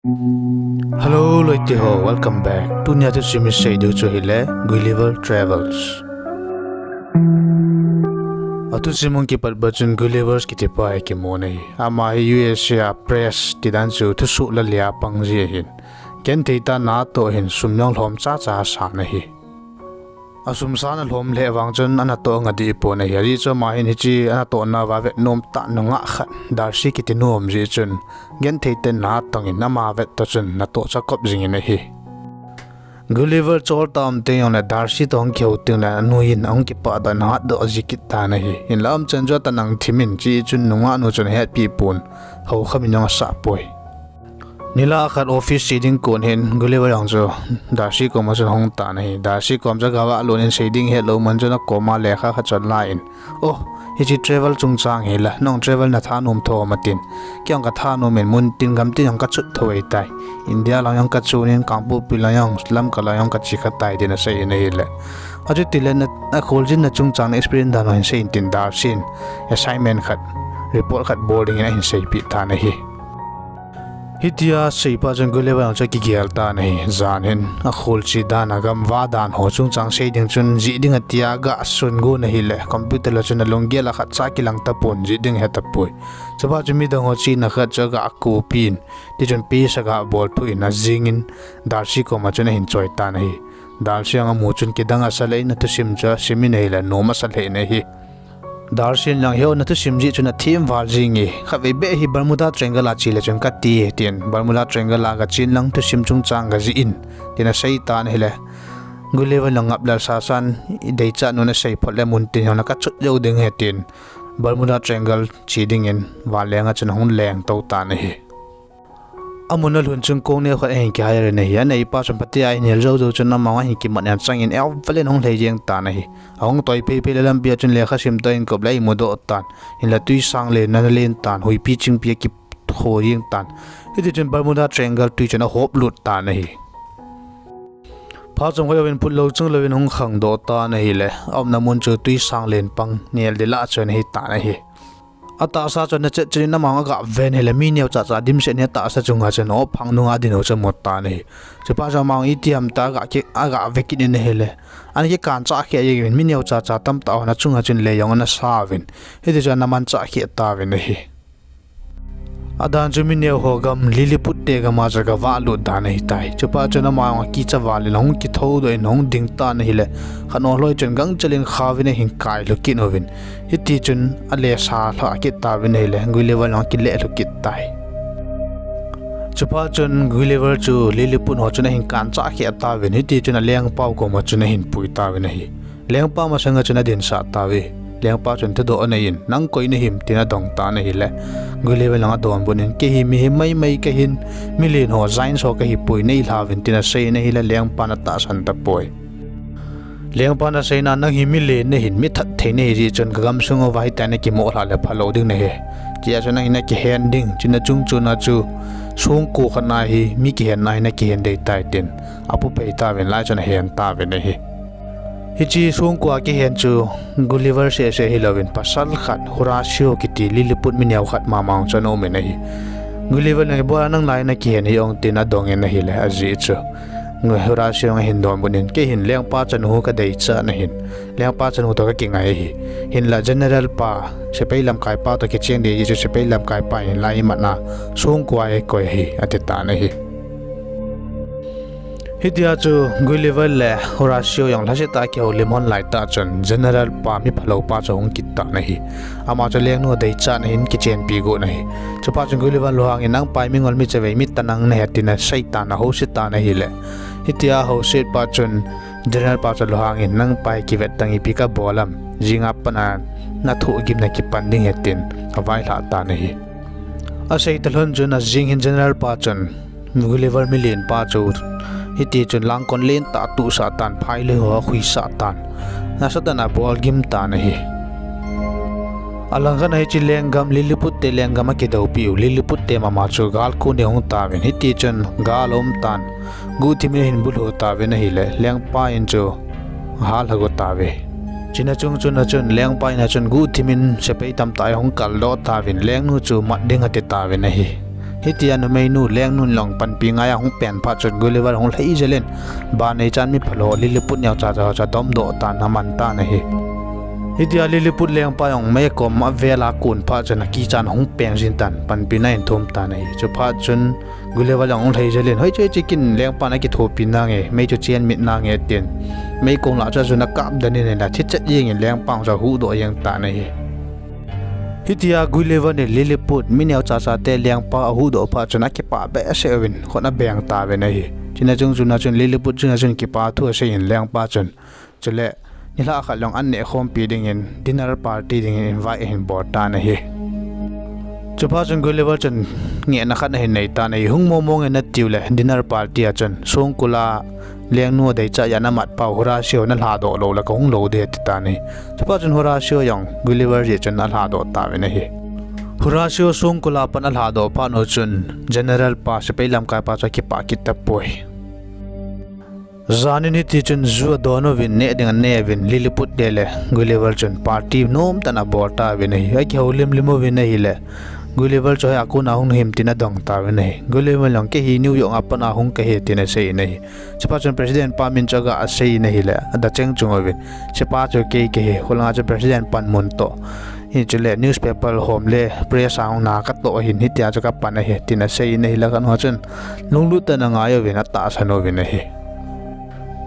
Hello, Loite ho, welcome back. Tunya to simi say do cho hile Gulliver Travels. Atu simon ki patbachun Gulliver's ki tipa ki monai. Ama USA press tidan chu thu su la lia pangji hin. Ken teita na to hin sumnyang lhom cha cha sa na hi. Asum sana lhom le wangchun ana to ngadi po na hi ri cho ma hin hi chi ana to na wa ve nom ta nga khat darshi ki tinom ji chun gen theiten na tongin nama ve to chun na to cha kop jing na hi Gulliver chol tam te on darshi tong kheu ting la nuin ong ki pa da na do jikit ta na hi in lam chen jo tanang thimin chi chun nunga nu chun het pi pun ho khamin nga sa poi Nila khat office shading kon hen Gulliver ang jo darshi ko ma chun hong ta na hi darshi kom ja gawa lonin shading he lo man jona koma lekha kha chon line oh hi travel chung chang he la nong travel na tha num tho matin kyang ka tha no men mun tin gam tin ang ka chut thoi tai India la yang ka chunin kangpu pilayang lam ka la yang ka chi kha tai din a sei nei le aju tilen na kholjin na chung chang experience da no hin sei tin dar sin assignment khat report khat boarding in sei pi ta na hi Hitia seipa jang Gulliver ang cha ki gial ta nei zan hen a khol chi dan agam wa dan ho chung chang sei ding chun ji ding atia ga sun go na hi le computer la chun long gel khat cha ki lang ta pon ji ding heta poi chaba chumi dang ho chi na khat cha ga ku pin ti chun pi sa ga bol thu in a jingin darshi ko ma chun hin choi ta nei darshi ang mu chun ki dang asale na tu sim cha simi nei la no ma sa le nei hi Darshin lang heo na tu simji chuna thim wal jingi khawe be hi Bermuda Triangle la chile chun ka ti tien Bermuda Triangle la ga chin lang tu sim chung chang ga ji in tina sei tan hele Gulliver lang ngap la sa san dei cha no na sei phot le mun tin na ka chut yo ding he tin Bermuda Triangle chi ding in wa lenga chun hon leng to ta na hi Amunal hun chung kong ne khat hen ki hayre nei ya nei pa chum pati ai nel zo zo chun na ma hi ki man yan chang in el valen hong lei jeng ta na hi ong toi pe pe lam bia chun le kha sim to in kop lai mo do tan in la tui sang le na len tan hui pi ching pi ki kho yeng tan hi chun Bermuda Triangle tui chun a hop lut ta na hi pa chum hoin put lo chung lovin hong khang do ta na hi le om na mun chu tui sang len pang nel de la chun hi ta na hi ata sa chon na che na ma ga ven hele mi neu cha cha dim se ne ta sa chunga chen o phang nu nga din o chmot ta ne che pa ja ma itiam ta ga ke aga vekin ne hele an ke kan cha khe ye mi neu cha cha tam ta na chunga chen le yong na sa vin he de ja na man cha khe ta vin he adan ju mi neu ho gam Lilliput te ga ma ja ga wa lu da ne tai che pa chon ma ki cha wa le long ki tho do nong ding ta ne hele khano loi chen gang chalin khawin hin kai lo kin ovin hiti chun ale sa la ki ta vin hele Gulliver long ki le lo ki tai chupa chun Gulliver chu Lilliput ho chun hin kan cha ki ta vin hiti chun leng pau ko ma chun hin pui ta vin hi leng pa ma sanga chun din sa ta ve leng pa chun te do na in nang koi na him tina dong ta na hi le Gulliver lang adon bunin ke hi mi mai ke hin milin ho zain so ke hi pui nei la vin tina sei na hi le leng pa na ta san ta poi leng pa na sei na nang hi mi le ne hin mi that the ne ri chun gam sung o vai ta na ki mo la le phalo ding ne he chia chun na ki hen ding chin chung chu na chu sung ko khana hi mi ki hen na ki hen dei tai tin apu pe ta ven lai chun hen ta ven ne hi Hichi sung kwa ki hen chu Gulliver se hilovin pasal khat Horatio ki ti Lilliput mi neu khat ma maung chano me nahi Gulliver nang bo nang lai na ki hen hi ong tin adong en nahi le aji chu ngai Horatio ng hin don bunin ke hin leng pa chan hu ka dei cha na hin leng pa chan hu to ka ki ngai hi hin la general pa se pe lam kai pa to ki cheng de ji se pe lam kai pa hin lai ma na sung kwa e ko hi atita na hi Hitia chu Gulliver le Horatio yang la se ta ke ho lemon lai ta chon general pa mi phalo pa chong kit ta na hi ama cho leng no dei cha na hin ki chen pi go na hi chu pa chung Gulliver lo hang inang pai mi ngol mi che ve mi tanang na hetina sai ta na ho se ta na hi le hitia ho se pa chon general pa cho lo hang in nang pai ki vet tang i pi ka bolam jinga pana na thu gim na ki panding hetin awai la ta na hi a sei talhon jun a jing hin general pa chon Gulliver million pa chu hiti chun lang kon len ta tu sa tan phai le ho khui sa tan na sa ta na bol gim ta na hi alang gan hi chi lengam Lilliput te lengam ki do pi Lilliput te ma ma chu gal ko ne hong ta ven hiti chun galom tan gu thi me hin bul ho ta ve na hi le leng pa in chu hal hago ta ve china chung chun na chun leng pa na chun gu thi min se pe tam tai hong kal lo ta vin leng nu chu mat ding ate ta ve na hi hitian meinu leng nun long pan pi nga ya hung pen pha chon Gulliver hung lei jelen ba nei chan mi phalo Lilliput nyaw cha dom do ta na man ta na hi hitia Lilliput leng pa yong me kom a vela kun pha chon ki chan hung peng jin tan pan pi na in thum ta na hi chu pha chon Gulliver long lei jelen hoi che chikin leng pa na ki tho pi na nge me chu chen mit na nge ten me kong la cha juna kap dan ni la thit chat yeng leng pang cha hu do yang ta na hi hitia Gulliver ne Lilliput minyaw cha te liang pa hu do pa chuna ki pa be se win khona beng ta ve nei china chung chuna chun Lilliput chuna chun ki pa thu se in liang pa chun chule nila kha long an ne khom pi ding in dinner party ding in invite in board ta na hi chupa chun Gulliver chun nge na khat na hin nei ta nei hung mo mo nge na tiule dinner party a chun song kula leng nu dei cha yana mat pa Horatio na la do lo la kong lo de ta ni chupa chun Horatio yong Gulliver je chun la do ta ve na hi Horatio song kula pan la do pa no chun general pa se pelam ka pa cha ki pa ki ta poi zanini ti chun zu Donovan ne ding ne vin Lilliput de le Gulliver chun party nom ta na borta ve na hi ai ki holim limo ve na hi le Gulliver cho ya ku na hung him tina dong ta ve nei Gulliver long ke hi New York apana hung ke he tina sei nei chapa chon president pa min chaga a sei nei le da cheng chung ove chapa cho ke he holanga cho president pan mun to hi chule newspaper home le press ang na ka to hin hitia cho ka pan he tina sei nei la kan ho chon lunglu ta na nga yo ve na ta sa no ve nei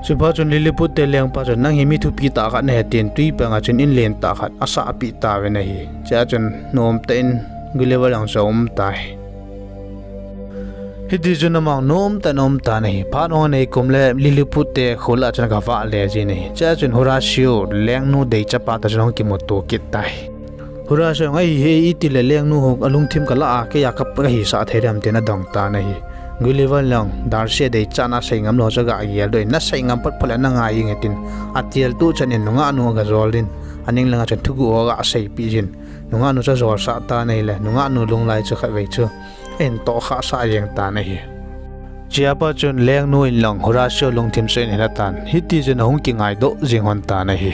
chapa chon Lilliput te leng pa chon nang hi mi thu pi ta ka ne tin tui pa nga chon in len ta khat asa pi ta ve nei cha chon nom te in Gulliver ang som tai hidi juna mang nom ta nahi pha no nei kumle Lilliput te khola chana ka wa le ji nei cha chun Horatio leng nu dei cha pa ta jong ki moto kit tai Horatio ngai he iti le leng nu hok alung thim kala a ke ya kap ka hi sa theram te na dong ta nahi Gulliver long Darcy dei chana seingam lo chaga yel doi na seingam pat phala na ngai ngetin atiel tu chanin nunga anu ga zoldin aning langa chan thugu ga sei pi jin nunga nu cha zor sa ta nei le nunga nu lung lai cha kha vei chu en to kha sa yeng ta nei chiapa chun leng nu in long Horatio lung thim sen hela tan hiti chen hong ki ngai do jing hon ta nei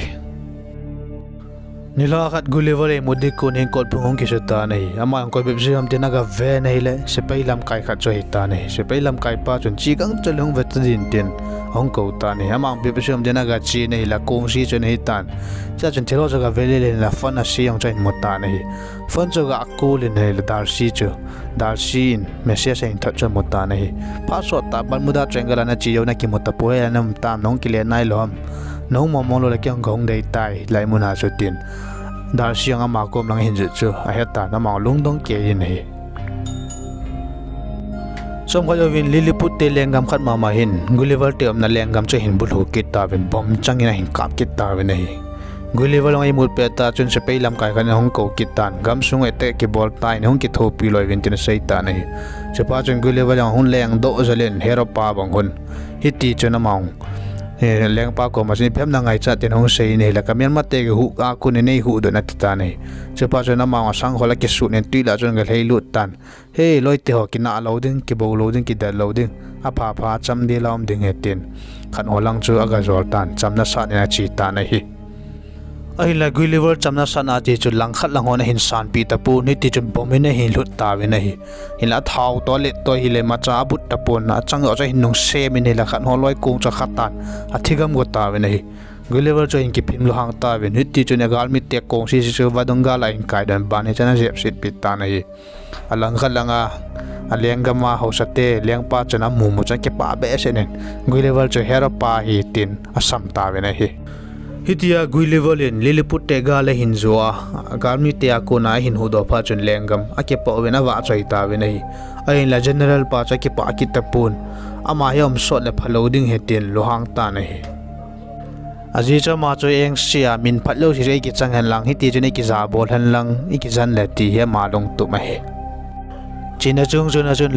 nila khat Gulliver e mudi kun hin kot phung ki ta nei ama ko beb jam te na ga ve nei le se peilam kai khat choi ta nei se peilam kai pa chun chi gang chalung vet din tin hong ko ta nei ama beb jam te na ga chi nei la kong si chen hi tan cha chen thelo cha ga ve le la fan a si yang chain mo ta nei fan cha ga ko le nei la Darcy chu Darcy in message in touch mo ta nei pa so ta ban muda triangle na chi yo na ki mo ta po ya nam tam nong ki le nai lom nong mo mo lo la kyang gong dei tai lai mun ha chu tin Darcy ang ama kom lang hin chu a heta na ma lung dong ke yin hi som khayo vin Lilliput te lengam khat ma hin Gulliver te am na lengam che hin bul hu kit ta ven bom changina hin kap kit ta ve nei Gulliver long ai mut pe ta chun se peilam kai kan hong ko kit tan gam sung ete ki bol tai hong ki tho pi loi vin tin sei ta nei che pa chun Gulliver long hun leng do zalen hero pa bang hun hiti chuna maung leng pa ko ma sin phem na ngai cha ten hong sei nei la kamian ma te hu a ku nei hu do na ta nei che pa chuna ma sang hola ki su nen tui la chun ga lei lut tan he loi te ho ki na lo ding ki bo lo ding ki da lo ding a pha cham de lam ding he tin khan holang chu aga zol tan cham na sa na chi ta nei hi ai la Gulliver chamna sana ti chu langkhat langhon hin san pi ta pu ni ti chun bomine hin lut ta ve na hi hin la thau to le to hi le ma cha but ta pon na chang o cha hin nong se min he la khan holoi kong cha khatan a thigam go ta ve na hi Gulliver cho in ki phim lo hang ta ve ni ti chu ne gal mi te kong si chu wadonga la in kai dan ban he chana jep sit pi ta na hi alang khalanga alengama hausate lengpa chana mu mu cha ke pa be senen Gulliver cho hero pa hi tin asam ta ve na hi hitia Gulliver in Lilliput te ga le hin zuwa garmi te ko na hin hu do pha chun lengam ake pa we na wa chai ta we nei ai la general pa cha ki pa ki tapun ama yom so le phaloding hetin lohang ta nei aji cha ma cho eng sia min phatlo si rei ki chang han lang hiti chune ki za bol han lang iki jan le ti he ma long tu ma he china chung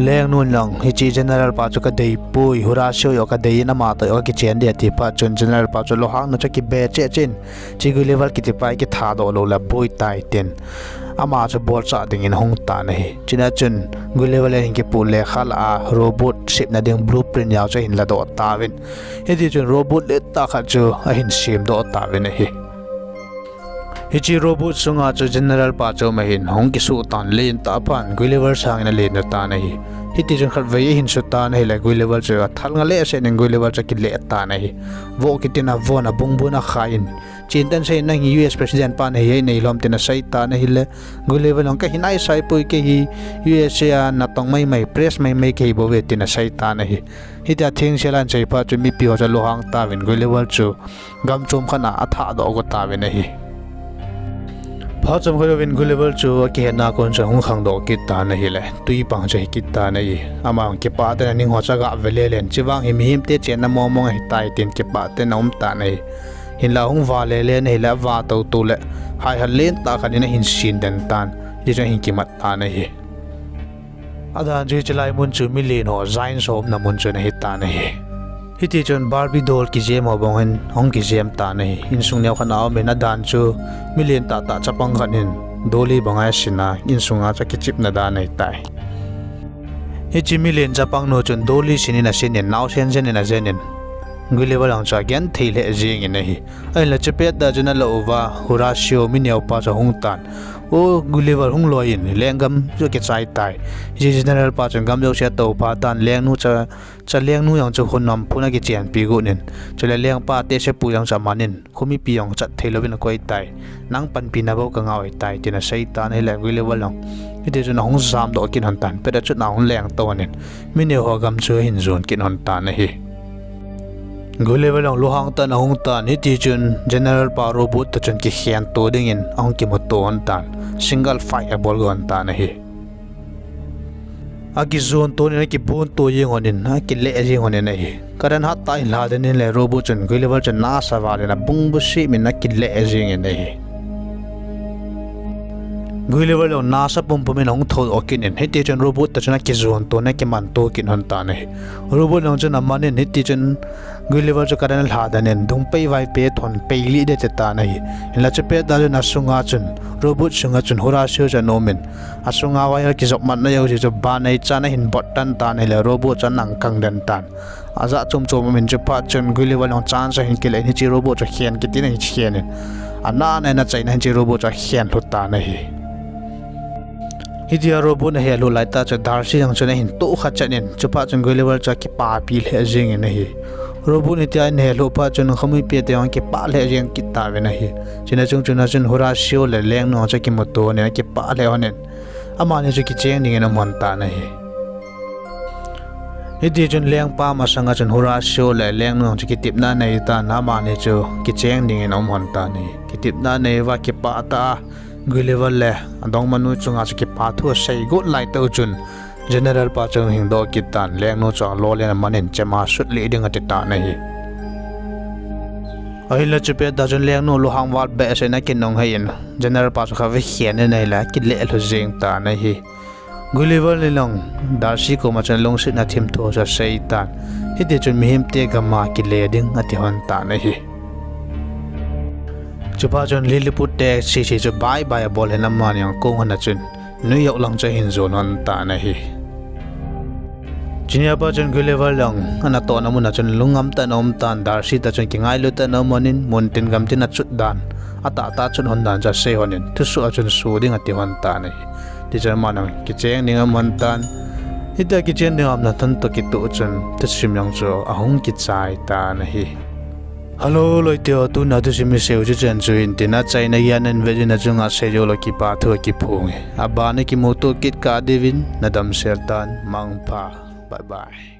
leng nun lang hi chi general pa chu ka dei pui Horatio yo ka dei na ma ta yo ki chen de ti pa chun general pa chu lo hang na cha ki be che chin chi Gulliver ki ti pai ki tha do lo la boi tai ten ama chu bol cha ding in hong ta nei china chun Gulliver le ki pu le khal a robot ship na ding blueprint yaw cha hin la do ta win he ti chun robot le ta kha chu a hin sim do ta win hi Hichi robot sunga cho general pa cho mahin hong ki su tan len ta pan Gulliver sang na len ta nahi hiti jong khat vei hin su ta nahi la Gulliver cho thal nga le se nen Gulliver cha ki le ta nahi vo ki tina vo na bung bu na khain chin tan se na US president pa nahi nei lom tina sai ta nahi le Gulliver long ka hinai sai pui ke hi US ya na tong mai press mai ke bo ve tina sai ta nahi hita thing selan chei pa chu mi pi ho cha lo hang ta win Gulliver chu gam chom khana atha do go ta ve nahi phá chấm khơi bên Gulliver chu ki na kon cha hung khang do ki ta na hi le tui pang che ki ta na hi ama ki pa ta ning ho cha ga vele len chiwang him him te chen na mo mong hi tai tin ki pa te na ta na hi hin la hung va le len hi la va to tu le hai hal len ta khan na hin sin den tan ji cha hin ki mat ta na hi adan ji chlai mun chu mi len ho zain som na mun chu na hi ta na hi hiti chon Barbie doll ki jem ho bong hen hong ki jem ta nei in sung nyaw khana me na dan chu million ta chapang khanin doli bangai sina in sunga cha ki chip na da nei tai hichi million chapang no chon doli sinina sinen naw sen jen na jenen Gulliver ang cha gen theile jing in hi ai la chepet da jana lo wa Horatio minyaw pa cha hung tan o Gulliver hung lo in lengam chu ke chai tai ji general pa chon gam jo se to pa tan leng nu cha leng nu yang chu honam phuna ki chen pi gu nen chale leng pa te se pu yang cha manin khumi pi yang cha thelovin koi tai nang pan pi na bo ka ngawai tai tina sai tan he le Gulliver long ite chu na hung sam do kin hon tan pe da chu na hung leng to nen minyaw ho gam chu hin zon kin hon tan hi Gulliver long luhang tan hung tan hiti chun general pa robot ta chun ki khian to ding in ang ki mo to on tan single fireable gon tan hi aki zone to ni ki bon to yeng onin ha ki le jing onin hi karan ha tai la den le robot chun Gulliver chun na sa wa na bung bu si min na ki le jing in hi Gulliver long na sa pum pum hong tho okin in hiti chun robot ta chun ki zone to na ki man to kin hon tan hi robot long chun amanin hiti chun Gulliver chu karan la danen dung pei vai pe thon pei li de ta na hi la che pe da na sunga chun robot sunga chun Horatio cha nomen asunga wa ki jok man na yo ji ba nei cha na hin bot tan tan hele robot cha nang kang den tan aza chum min chu pa chun Gulliver long chan sa hin ki le ni chi robot cha khian ki tin hi khian ana na chai na chi robot cha khian thu ta na hi hidia robot na he lo lai ta cha Darcy yang chuna hin to kha chanin chupa chung Gulliver cha ki pa pi le jing in hi robot ni tia ne lo pa chun khamui pe te ang ki pa le jing ki ta ve na hi china chun Horatio le leng no cha ki mo to ne ki pa le honen ama ne chu ki cheng ning na mon ta na hi hidia chun leng pa ma sanga chun Horatio le leng no cha ki tip na nei ta na ma ne chu ki cheng ning na mon ta ni ki tip na nei wa ki pa ta Gulliver le andong manu chunga chi ki pa thu sei go lai to chun general pa chung hing do ki tan leng no cha lo le manin chema sut li ding ati ta nei ai la chupe da chun leng no lo hang wat be se na kin nong hain general pa kha ve khian nei la ki le lo jing ta nei hi Gulliver le long Darcy ko ma chan long sit na thim tho cha sei tan hi de chun mi him te gama ki le ding ati hon ta nei hi chupa chun Lilliput te si chu bye bye bol hen amman yang kong hana chun nu yok lang cha hin zon hon ta na hi chinya pa chun Gulliver lang ana to na mun na chun lungam ta nom tan Darcy ta chun ki ngai lu ta na monin mun tin gam tin na chut dan ata ta chun hon dan cha se honin thu su chun su ding ati hon ta na hi ti cha ma nang ki cheng ning am hon tan hita ki chen ning am na tan to ki tu chun tu sim yang cho ahong ki chai ta na hi Hello loi teo tu na tu simi seu ju chen chu in tina chai na yan en vejin na chunga se jo lo ki pa thu ki phung aba ne ki moto kit ka devin na dam ser tan mang pa bye bye